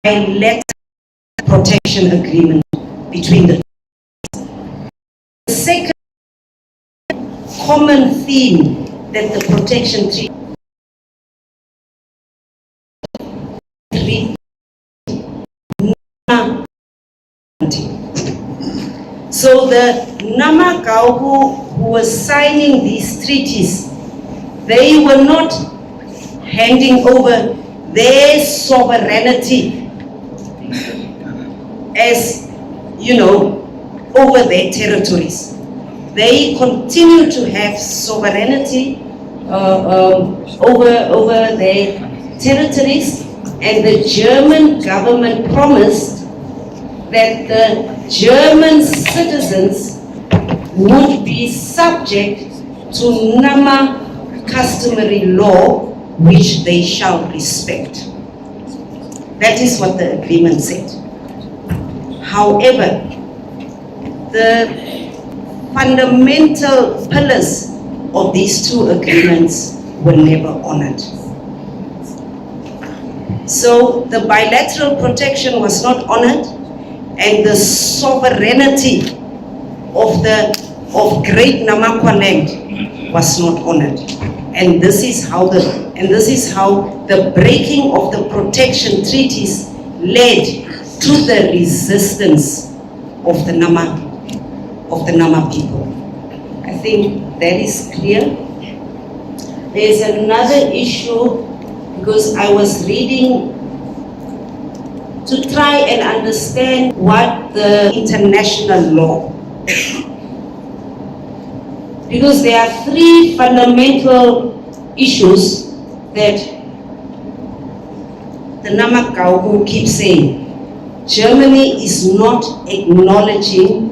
bilateral protection agreement between the two. The second common theme that the protection treaty so the Nama Gaob who were signing these treaties, they were not handing over their sovereignty as, you know, over their territories. They continue to have sovereignty over their territories, and the German government promised that the German citizens would be subject to Nama customary law, which they shall respect. That is what the agreement said. However, the fundamental pillars of these two agreements were never honored. So the bilateral protection was not honored, and the sovereignty of Great Namakwa land was not honored. And this is how the breaking of the protection treaties led to the resistance of the Nama people. I think that is clear. There's another issue, because I was reading to try and understand what the international law, because there are three fundamental issues that the Nama Gaob keeps saying. Germany is not acknowledging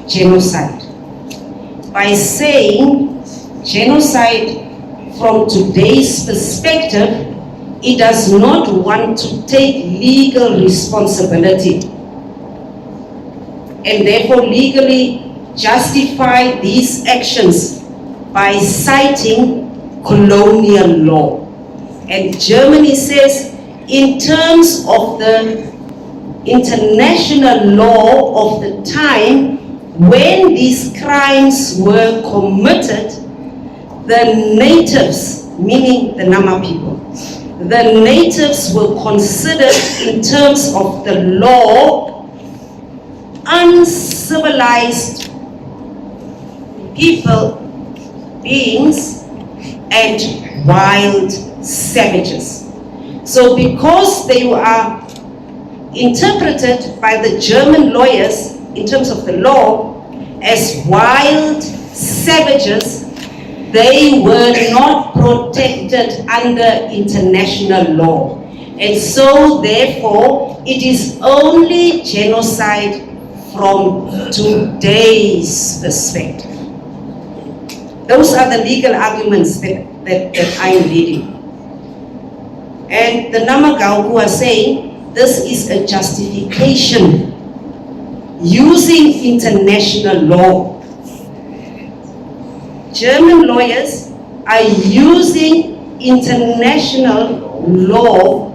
genocide. By saying genocide from today's perspective, it does not want to take legal responsibility and therefore legally justify these actions by citing colonial law. And Germany says, in terms of the international law of the time when these crimes were committed, the natives, meaning the Nama people, the natives were considered, in terms of the law, uncivilized beings and wild savages. So because they are interpreted by the German lawyers in terms of the law as wild savages, they were not protected under international law. And so therefore it is only genocide from today's perspective. Those are the legal arguments that I'm reading. And the Nama Gaob are saying this is a justification using international law. German lawyers are using international law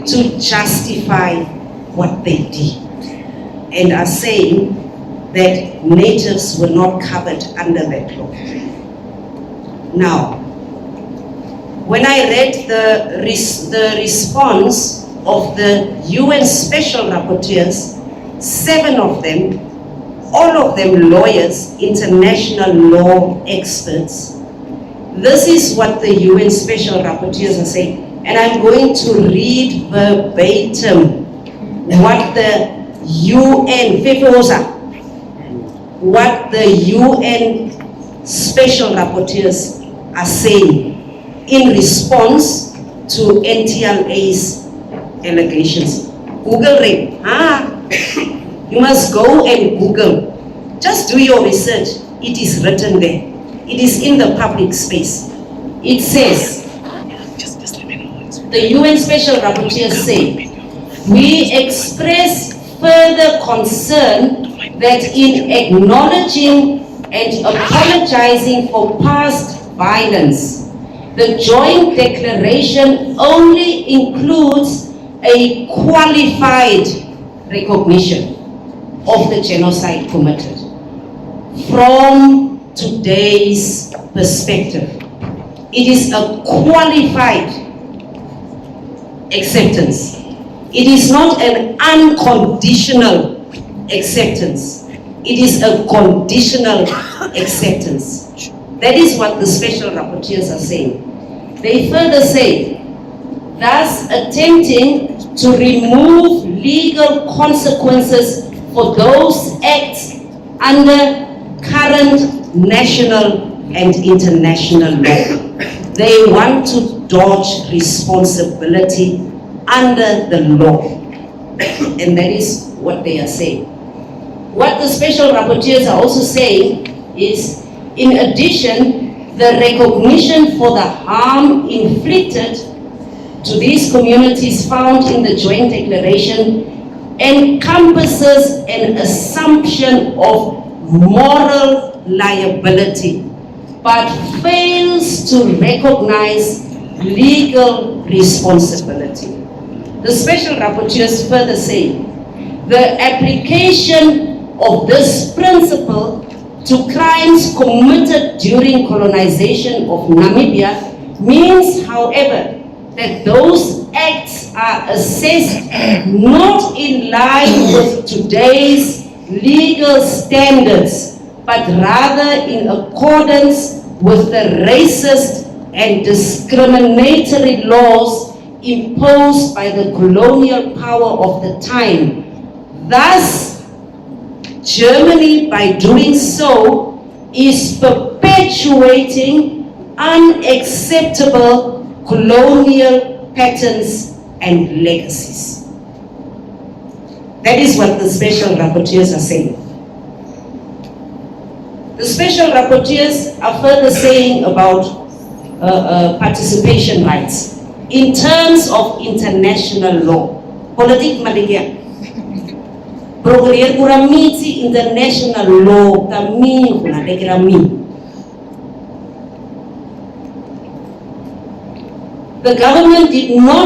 to justify what they did, and are saying that natives were not covered under that law. Now, when I read the response of the UN Special Rapporteurs, 7 of them, all of them lawyers, international law experts, this is what the UN Special Rapporteurs are saying. And I'm going to read verbatim what the UN, what the UN Special Rapporteurs are saying in response to NTLA's allegations. Google it. You must go and Google. Just do your research. It is written there. It is in the public space. It says, the UN Special Rapporteurs say, we express further concern that in acknowledging and apologizing for past violence, the joint declaration only includes a a qualified recognition of the genocide committed. From today's perspective, it is a qualified acceptance. It is not an unconditional acceptance. It is a conditional acceptance. That is what the special rapporteurs are saying. They further say, thus attempting to remove legal consequences for those acts under current national and international law. They want to dodge responsibility under the law. And that is what they are saying. What the special rapporteurs are also saying is, in addition, the recognition for the harm inflicted to these communities found in the joint declaration encompasses an assumption of moral liability, but fails to recognize legal responsibility. The special rapporteurs further say, the application of this principle to crimes committed during colonization of Namibia means, however, that those acts are assessed not in line with today's legal standards, but rather in accordance with the racist and discriminatory laws imposed by the colonial power of the time. Thus, Germany, by doing so, is perpetuating unacceptable colonial patterns and legacies. That is what the special rapporteurs are saying. The special rapporteurs are further saying about participation rights in terms of international law. Politik Malaysia. Program kuramiti international law kami kuna degrami. The government did not